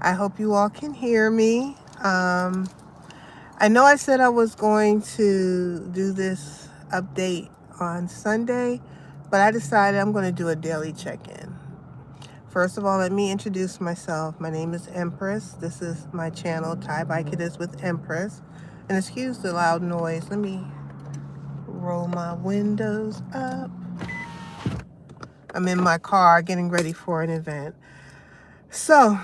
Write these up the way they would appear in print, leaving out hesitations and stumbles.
I hope you all can hear me. I know I said I was going to do this update on Sunday, but I decided I'm going to do a daily check-in. First of all, let me introduce myself. My name is Empress. This is my channel, TIEbyKidist with Empress. And excuse the loud noise. Let me roll my windows up. I'm in my car getting ready for an event. So,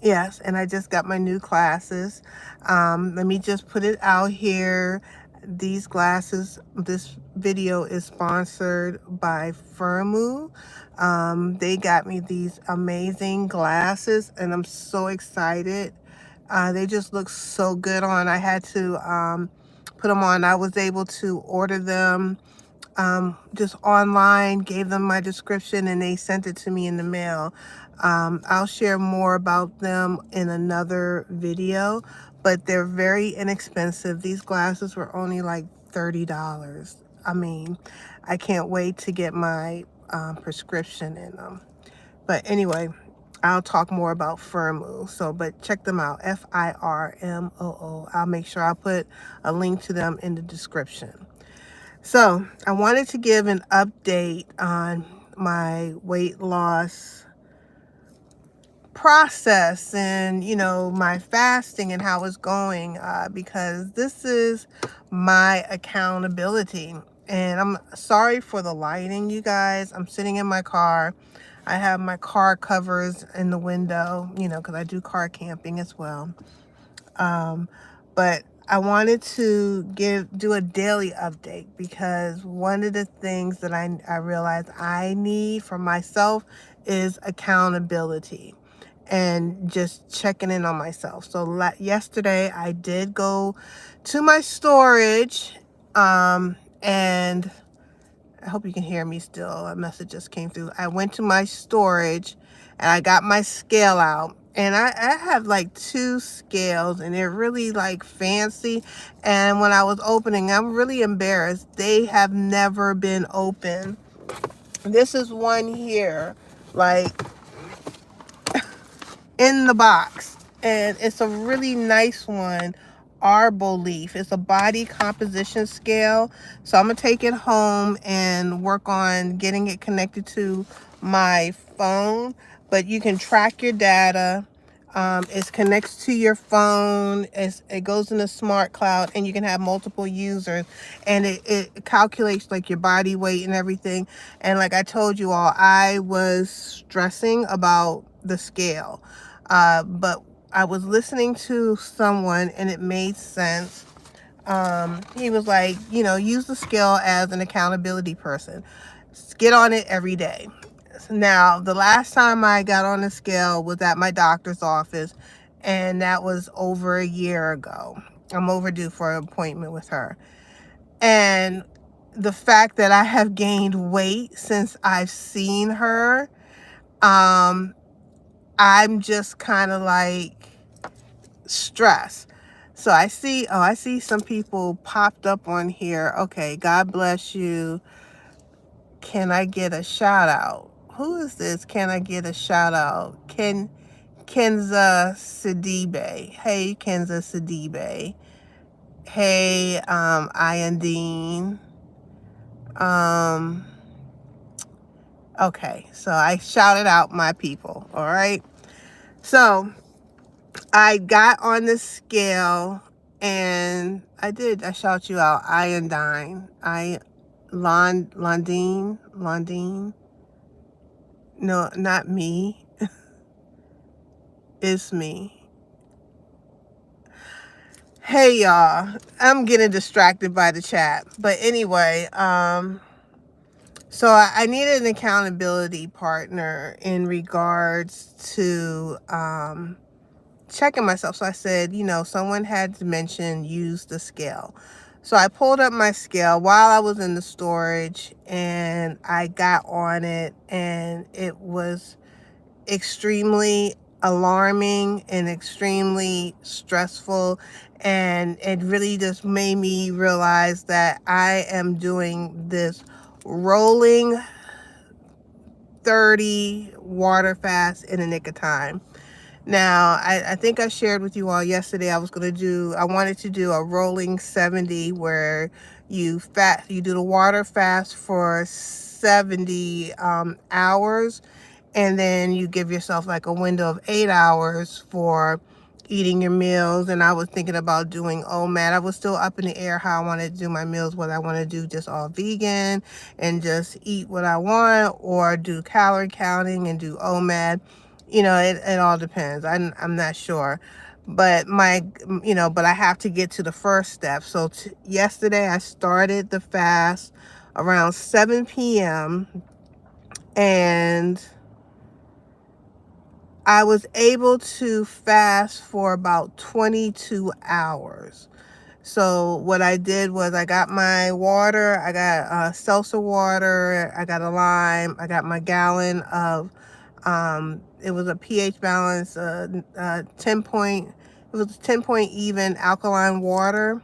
yes, and I just got my new glasses. Let me just put it out here. These glasses, this video is sponsored by Firmu. They got me these amazing glasses, and I'm so excited. They just look so good on. I had to put them on. I was able to order them just online, gave them my description, and they sent it to me in the mail. I'll share more about them in another video, but they're very inexpensive. These glasses were only like $30. I mean, I can't wait to get my prescription in them. But anyway, I'll talk more about Firmoo. But check them out, Firmoo. I'll make sure I put a link to them in the description. So I wanted to give an update on my weight loss process and, my fasting and how it's going, because this is my accountability. And I'm sorry for the lighting, you guys. I'm sitting in my car. I have my car covers in the window, because I do car camping as well. But I wanted to do a daily update, because one of the things that I realized I need for myself is accountability and just checking in on myself. So yesterday I did go to my storage, and I hope you can hear me still. A message just came through. I went to my storage and I got my scale out. And I have like 2 scales, and they're really like fancy. And when I was opening, I'm really embarrassed. They have never been open. This is one here, like in the box. And it's a really nice one. Arbol leaf. It's a body composition scale. So I'm gonna take it home and work on getting it connected to my phone. But you can track your data. It connects to your phone. It goes in a smart cloud, and you can have multiple users, and it calculates like your body weight and everything. And like I told you all, I was stressing about the scale, but I was listening to someone and it made sense. He was like, use the scale as an accountability person. Get on it every day. Now, the last time I got on the scale was at my doctor's office, and that was over a year ago. I'm overdue for an appointment with her. And the fact that I have gained weight since I've seen her, I'm just kind of like stressed. So I see some people popped up on here. Okay, God bless you. Can I get a shout out? Who is this? Can I get a shout out? Kenza Sidibe. Hey, Kenza Sidibe. Hey, Iandine. Okay, so I shouted out my people. All right. So I got on the scale, and I shout you out. Londine. No, not me. It's me. Hey y'all, I'm getting distracted by the chat. But anyway, so I needed an accountability partner in regards to checking myself. So I said, someone had to mention use the scale. So I pulled up my scale while I was in the storage, and I got on it, and it was extremely alarming and extremely stressful, and it really just made me realize that I am doing this rolling 30 water fast in a nick of time. Now, I think I shared with you all yesterday I wanted to do a rolling 70 where you do the water fast for 70 hours, and then you give yourself like a window of 8 hours for eating your meals. And I was thinking about doing OMAD. I was still up in the air how I want to do my meals, whether I want to do just all vegan and just eat what I want, or do calorie counting and do OMAD. It all depends. I'm not sure. But but I have to get to the first step. So yesterday I started the fast around 7 p.m. and I was able to fast for about 22 hours. So what I did was I got my water, I got seltzer water, I got a lime, I got my gallon of, it was a pH balance, 10 point, it was 10 point even alkaline water.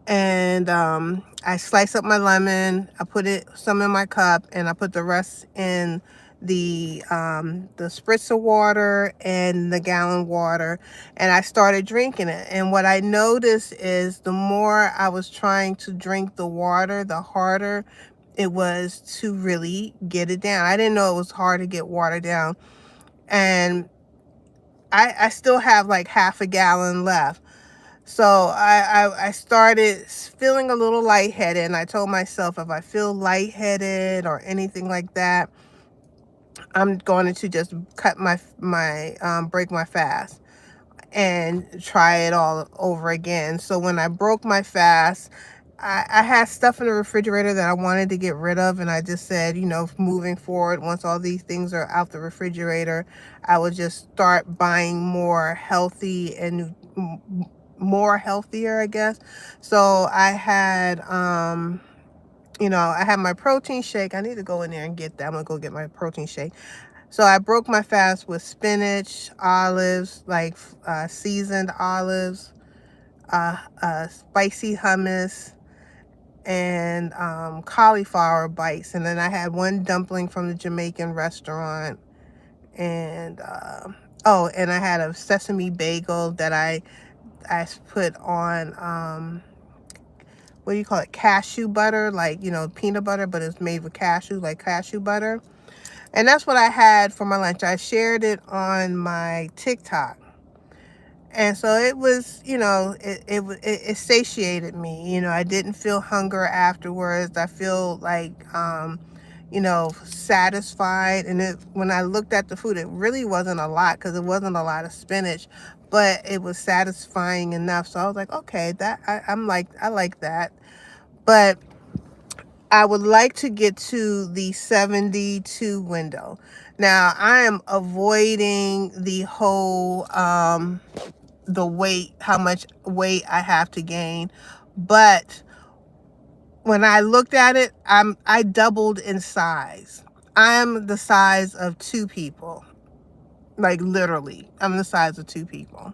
And I sliced up my lemon. I put some in my cup, and I put the rest in the spritzer water and the gallon water, and I started drinking it. And what I noticed is the more I was trying to drink the water, the harder it was to really get it down. I didn't know it was hard to get water down, and I still have like half a gallon left. So I started feeling a little lightheaded, and I told myself if I feel lightheaded or anything like that, I'm going to just cut break my fast and try it all over again. So when I broke my fast, I had stuff in the refrigerator that I wanted to get rid of, and I just said, moving forward, once all these things are out the refrigerator, I would just start buying more healthy and more healthier, I guess. So I had my protein shake. I need to go in there and get that. I'm gonna go get my protein shake. So I broke my fast with spinach, olives, like seasoned olives, spicy hummus, and cauliflower bites. And then I had one dumpling from the Jamaican restaurant, and and I had a sesame bagel that I put on what do you call it, cashew butter, like peanut butter, but it's made with cashew, like cashew butter. And that's what I had for my lunch. I shared it on my TikTok. And so it was, it satiated me. I didn't feel hunger afterwards. I feel like, satisfied. And when I looked at the food, it really wasn't a lot, because it wasn't a lot of spinach, but it was satisfying enough. So I was like, okay, I like that. But I would like to get to the 72 window. Now, I am avoiding the whole the weight, how much weight I have to gain. But when I looked at it, I doubled in size. I'm the size of two people. Like literally, I'm the size of two people.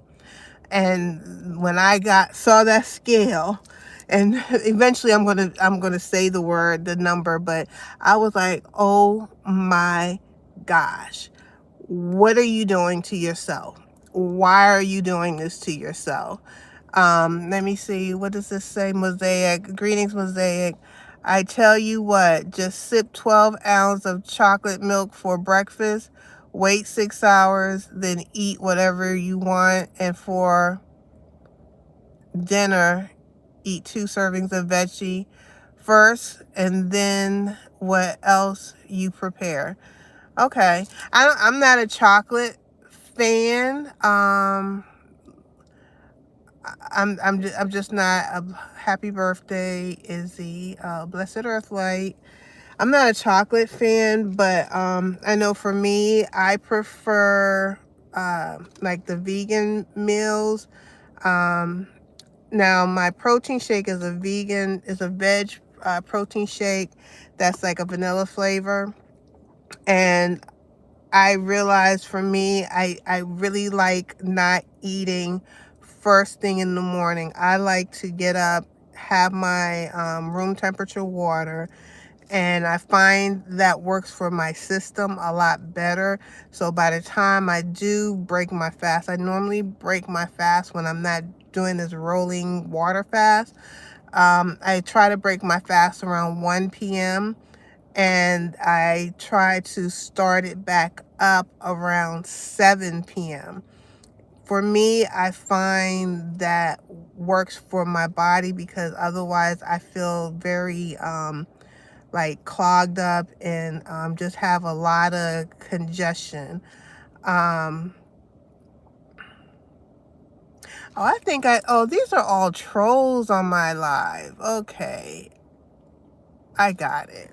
And when I saw that scale, and eventually I'm gonna say the number, but I was like, oh my gosh, what are you doing to yourself? Why are you doing this to yourself? Let me see, what does this say? Mosaic, greetings Mosaic. I tell you what, just sip 12 ounces of chocolate milk for breakfast, wait 6 hours, then eat whatever you want, and for dinner, eat 2 servings of veggie first, and then what else you prepare. Okay, I'm not a chocolate fan. I'm just not a happy birthday, Izzy. Blessed Earth Light. I'm not a chocolate fan, but I know for me, I prefer like the vegan meals. Now my protein shake is a veg protein shake that's like a vanilla flavor. And I realized for me, I really like not eating first thing in the morning. I like to get up, have my room temperature water, And I find that works for my system a lot better. So by the time I do break my fast, I normally break my fast when I'm not doing this rolling water fast. I try to break my fast around 1 p.m. and I try to start it back up around 7 p.m. For me, I find that works for my body because otherwise I feel very like clogged up and just have a lot of congestion. Um, oh, I think these are all trolls on my live. Okay, I got it.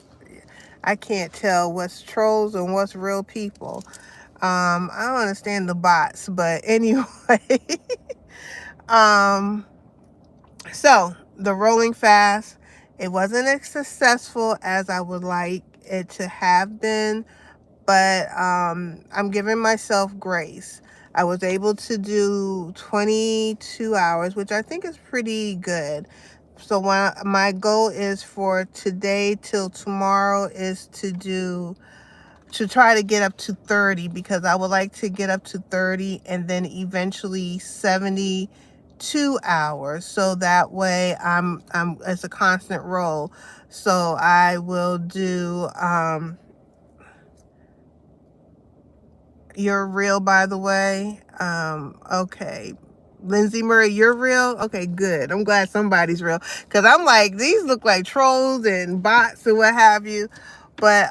I can't tell what's trolls and what's real people. I don't understand the bots, but anyway. um, so the rolling fast, it wasn't as successful as I would like it to have been, but I'm giving myself grace. I was able to do 22 hours, which I think is pretty good. So my goal is for today till tomorrow is to try to get up to 30, because I would like to get up to 30 and then eventually 72 hours. So that way I'm it's a constant roll. So I will do you're real, by the way. Okay. Lindsay Murray, you're real? Okay, good. I'm glad somebody's real. Because I'm like, these look like trolls and bots and what have you. But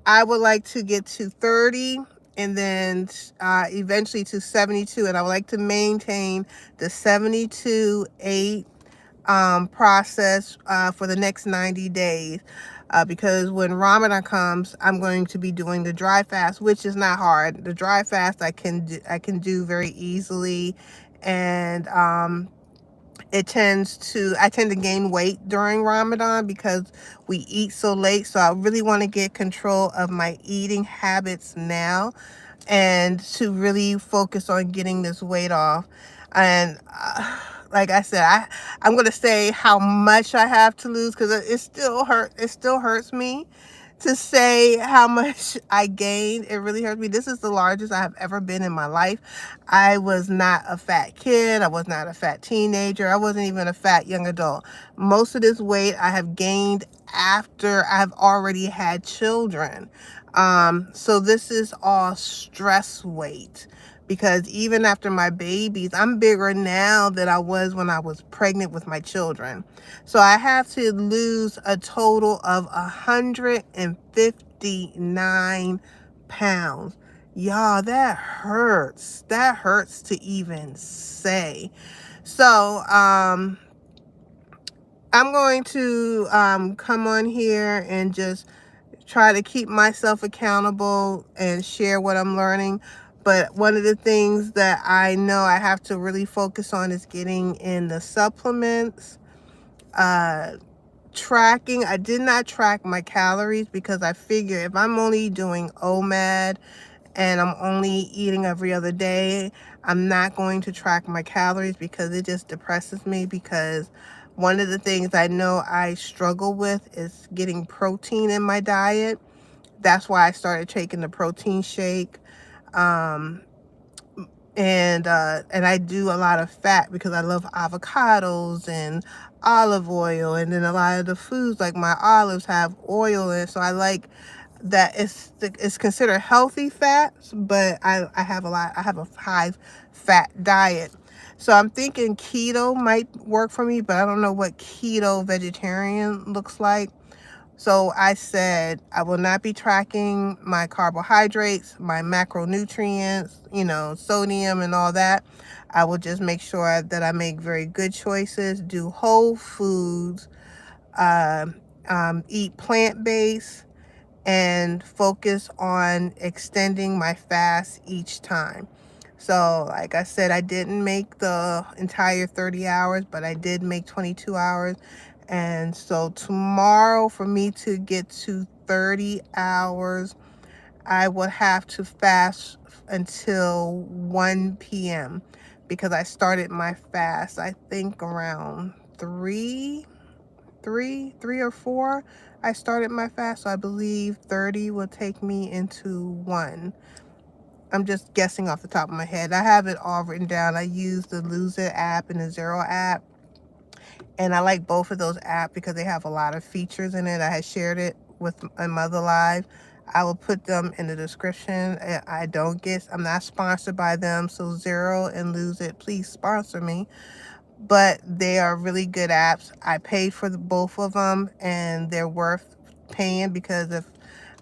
I would like to get to 30 and then eventually to 72. And I would like to maintain the 72-8 process for the next 90 days. Because when Ramadan comes, I'm going to be doing the dry fast, which is not hard. The dry fast I can do very easily, and I tend to gain weight during Ramadan because we eat so late. So I really want to get control of my eating habits now, and to really focus on getting this weight off. And like I said, I'm going to say how much I have to lose, because it still hurts me to say how much I gained. It really hurts me. This is the largest I have ever been in my life. I was not a fat kid. I was not a fat teenager. I wasn't even a fat young adult. Most of this weight I have gained after I've already had children. So this is all stress weight, because even after my babies, I'm bigger now than I was when I was pregnant with my children. So I have to lose a total of 159 pounds. Y'all, that hurts. That hurts to even say. So, I'm going to come on here and just try to keep myself accountable and share what I'm learning. But one of the things that I know I have to really focus on is getting in the supplements. Tracking, I did not track my calories because I figure if I'm only doing OMAD and I'm only eating every other day, I'm not going to track my calories because it just depresses me. Because one of the things I know I struggle with is getting protein in my diet. That's why I started taking the protein shake. And I do a lot of fat because I love avocados and olive oil, and then a lot of the foods like my olives have oil in it, so I like that. It's considered healthy fats, but I have a high fat diet. So I'm thinking keto might work for me, but I don't know what keto vegetarian looks like. So I said I will not be tracking my carbohydrates, my macronutrients, sodium and all that. I will just make sure that I make very good choices, do whole foods, eat plant-based, and focus on extending my fast each time. So like I said, I didn't make the entire 30 hours, but I did make 22 hours. And so tomorrow, for me to get to 30 hours, I would have to fast until 1 p.m. because I started my fast, I think, around 3. three or four, I started my fast. So I believe 30 will take me into one. I'm just guessing off the top of my head. I have it all written down. I use the Lose It app and the Zero app. And I like both of those apps because they have a lot of features in it. I had shared it with my mother live. I will put them in the description. I'm not sponsored by them. So Zero and Lose It, please sponsor me. But they are really good apps. I paid for both of them, and they're worth paying, because if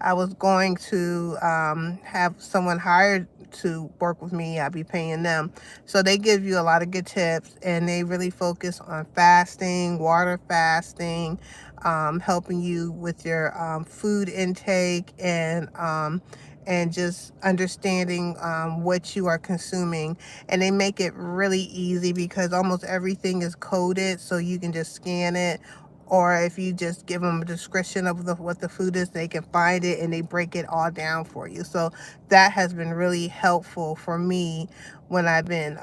I was going to have someone hired to work with me, I'd be paying them. So they give you a lot of good tips, and they really focus on fasting, water fasting, helping you with your food intake, and just understanding what you are consuming. And they make it really easy because almost everything is coded, so you can just scan it, or if you just give them a description of what the food is, they can find it, and they break it all down for you. So that has been really helpful for me when I've been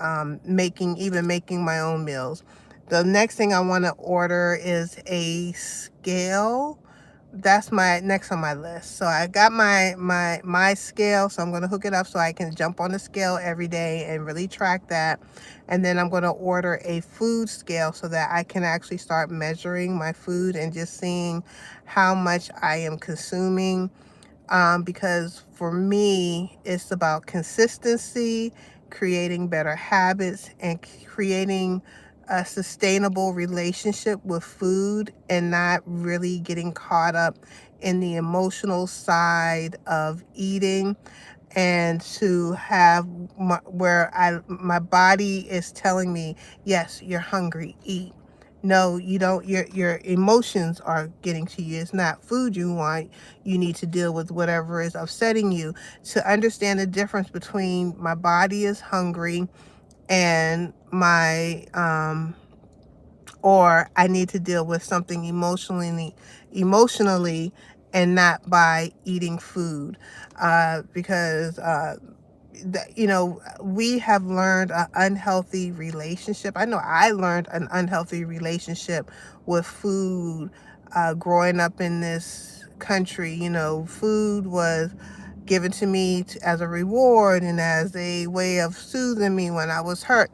making my own meals. The next thing I want to order is a scale. That's my next on my list. So I got my scale, so I'm going to hook it up so I can jump on the scale every day and really track that. And then I'm going to order a food scale so that I can actually start measuring my food and just seeing how much I am consuming. Because for me, it's about consistency, creating better habits, and creating a sustainable relationship with food, and not really getting caught up in the emotional side of eating, and to have my body is telling me, yes, you're hungry, eat. No, you don't. Your emotions are getting to you. It's not food you want. You need to deal with whatever is upsetting you. To understand the difference between my body is hungry and or I need to deal with something emotionally, and not by eating food, because we have learned an unhealthy relationship. I know I learned an unhealthy relationship with food, growing up in this country. Food was given to me as a reward and as a way of soothing me when I was hurt.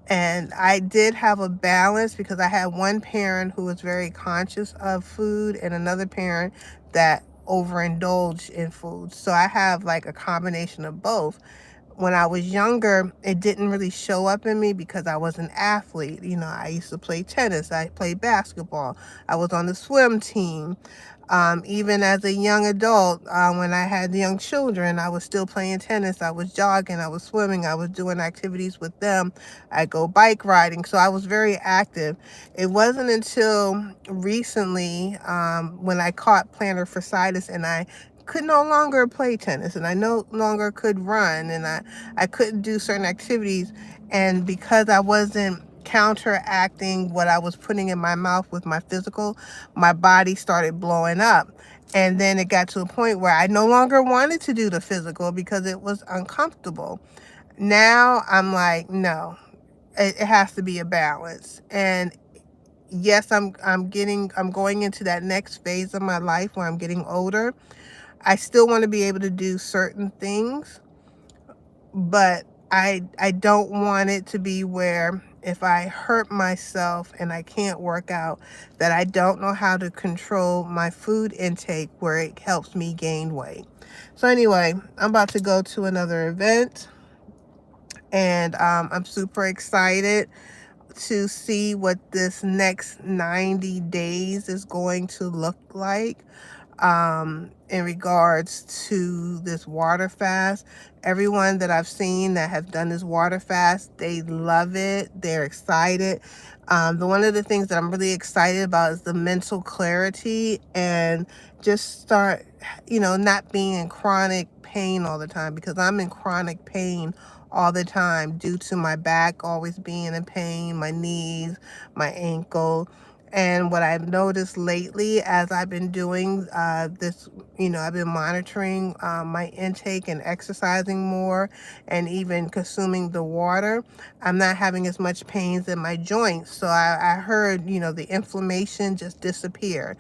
And I did have a balance, because I had one parent who was very conscious of food, and another parent that overindulged in food. So I have like a combination of both. When I was younger, it didn't really show up in me because I was an athlete. I used to play tennis, I played basketball, I was on the swim team. Even as a young adult, when I had young children, I was still playing tennis, I was jogging, I was swimming, I was doing activities with them. I go bike riding. So I was very active. It wasn't until recently, when I caught plantar fasciitis, and I could no longer play tennis, and I no longer could run, and I couldn't do certain activities. And because I wasn't counteracting what I was putting in my mouth with my physical, my body started blowing up. And then it got to a point where I no longer wanted to do the physical because it was uncomfortable. Now I'm like, no, it has to be a balance. And yes, I'm going into that next phase of my life where I'm getting older. I still want to be able to do certain things, but I don't want it to be where if I hurt myself and I can't work out, that I don't know how to control my food intake where it helps me gain weight. So anyway, I'm about to go to another event, and I'm super excited to see what this next 90 days is going to look like, in regards to this water fast. Everyone that I've seen that have done this water fast, they love it. They're excited. One of the things that I'm really excited about is the mental clarity, and just start, not being in chronic pain all the time, because I'm in chronic pain all the time due to my back always being in pain, my knees, my ankle. And what I've noticed lately, as I've been doing this, I've been monitoring my intake and exercising more and even consuming the water, I'm not having as much pains in my joints. So I heard, the inflammation just disappeared.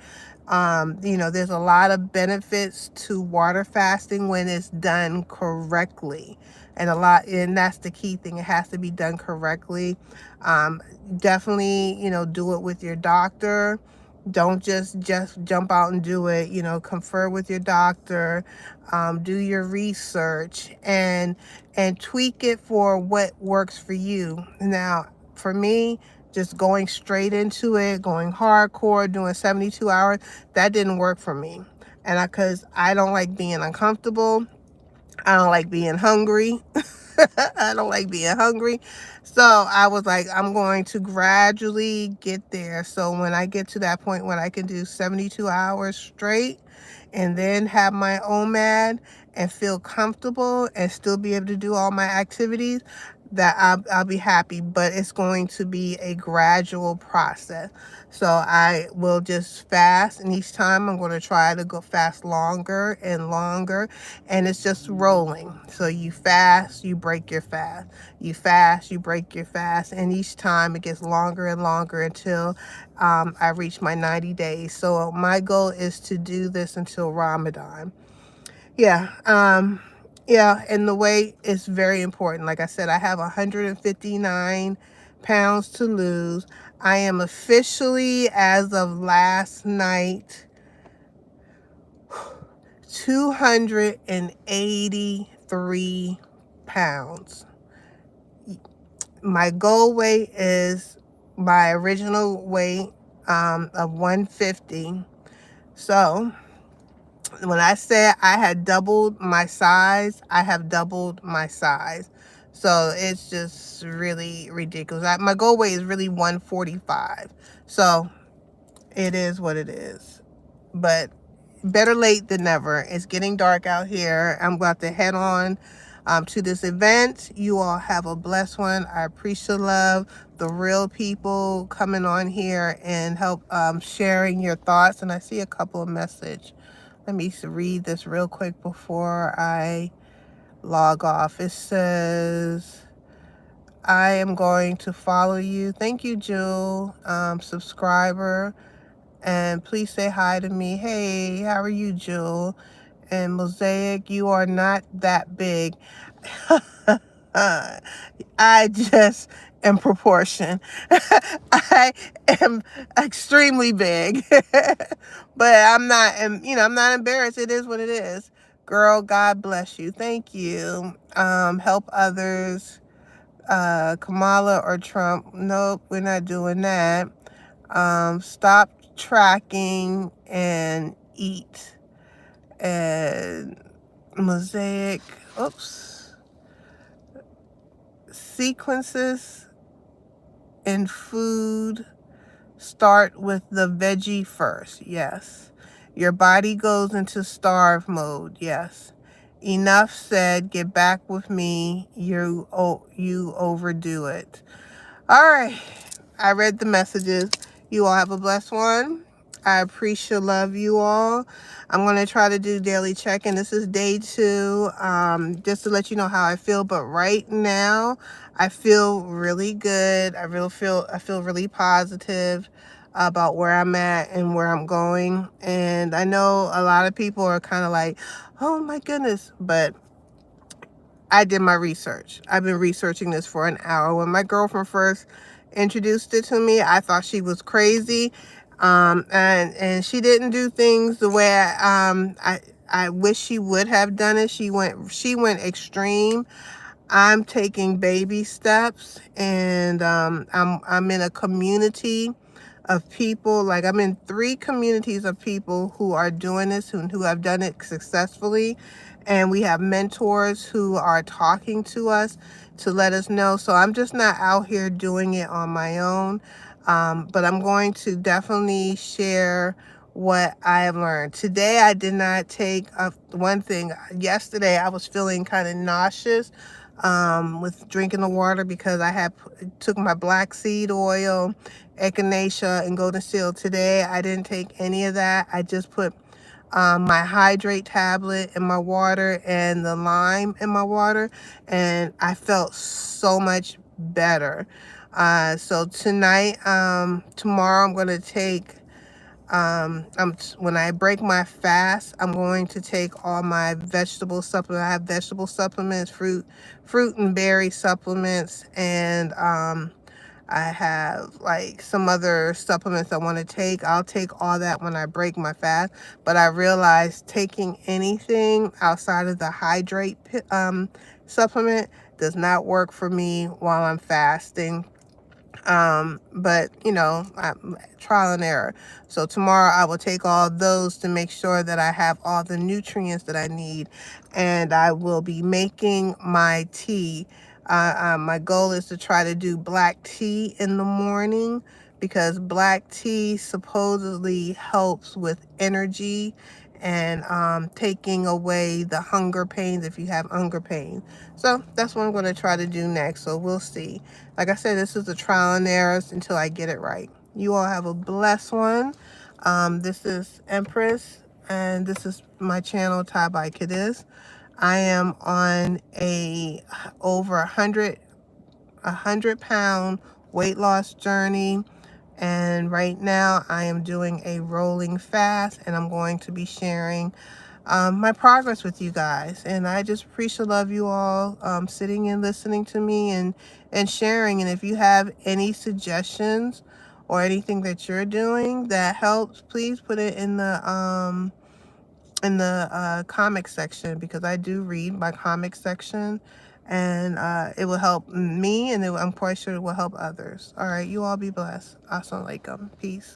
There's a lot of benefits to water fasting when it's done correctly. And that's the key thing. It has to be done correctly. Um, Definitely, do it with your doctor. Don't just jump out and do it. Confer with your doctor, do your research, and tweak it for what works for you. Now, for me, just going straight into it, going hardcore, doing 72 hours, that didn't work for me. And because I don't like being uncomfortable, I don't like being hungry. I don't like being hungry. So I was like, I'm going to gradually get there. So when I get to that point when I can do 72 hours straight and then have my OMAD and feel comfortable and still be able to do all my activities, that I'll be happy. But it's going to be a gradual process. So I will just fast, and each time I'm going to try to go fast longer and longer, and it's just rolling. So you fast, you break your fast. You fast, you break your fast, and each time it gets longer and longer until I reach my 90 days. So my goal is to do this until Ramadan. Yeah. Yeah, and the weight is very important. Like I said, I have 159 pounds to lose. I am officially, as of last night, 283 pounds. My goal weight is my original weight of 150. So when I said I had doubled my size, I have doubled my size. So it's just really ridiculous. My goal weight is really 145. So it is what it is. But better late than never. It's getting dark out here. I'm about to head on to this event. You all have a blessed one. I appreciate love the real people coming on here and help sharing your thoughts. And I see a couple of messages. Let me read this real quick before I log off. It says, I am going to follow you. Thank you, Jewel, subscriber. And please say hi to me. Hey, how are you, Jewel? And Mosaic, you are not that big. I just am proportion. I am extremely big. But I'm not embarrassed. It is what it is. Girl, God bless you. Thank you. Help others. Kamala or Trump. Nope, we're not doing that. Stop tracking and eat. And Mosaic, oops, sequences in food start with the veggie first. Yes. Your body goes into starve mode. Yes. Enough said. Get back with me. You overdo it. All right. I read the messages. You all have a blessed one. I appreciate love you all. I'm going to try to do daily check-in. This is day 2, just to let you know how I feel. But right now, I feel really good. I feel really positive about where I'm at and where I'm going. And I know a lot of people are kind of like, oh my goodness, but I did my research. I've been researching this for an hour. When my girlfriend first introduced it to me, I thought she was crazy. And she didn't do things the way I wish she would have done it. She went extreme. I'm taking baby steps, and I'm in a community of people. Like, I'm in 3 communities of people who are doing this, who have done it successfully. And we have mentors who are talking to us to let us know. So I'm just not out here doing it on my own. But I'm going to definitely share what I have learned. Today, I did not take one thing. Yesterday, I was feeling kind of nauseous. with drinking the water, because I had took my black seed oil, echinacea, and golden seal. Today I didn't take any of that. I just put my hydrate tablet in my water and the lime in my water, and I felt so much better. So tonight, tomorrow I'm going to take, when I break my fast, I'm going to take all my vegetable supplements. I have vegetable supplements, fruit and berry supplements, and I have like some other supplements I want to take. I'll take all that when I break my fast. But I realized taking anything outside of the hydrate supplement does not work for me while I'm fasting. But you know, trial and error. So tomorrow I will take all those to make sure that I have all the nutrients that I need, and I will be making my tea. My goal is to try to do black tea in the morning, because black tea supposedly helps with energy and taking away the hunger pains if you have hunger pain. So that's what I'm going to try to do next. So we'll see. Like I said, this is a trial and errors until I get it right. You all have a blessed one. This is Empress, and this is my channel, TIEbyKidist. I am on a over 100-pound weight loss journey, and right now I am doing a rolling fast, and I'm going to be sharing my progress with you guys. And I just appreciate love you all sitting and listening to me and sharing. And if you have any suggestions or anything that you're doing that helps, please put it in the comic section, because I do read my comic section, and it will help me, and I'm quite sure it will help others. All right, you all be blessed. Assalamu alaikum. Peace.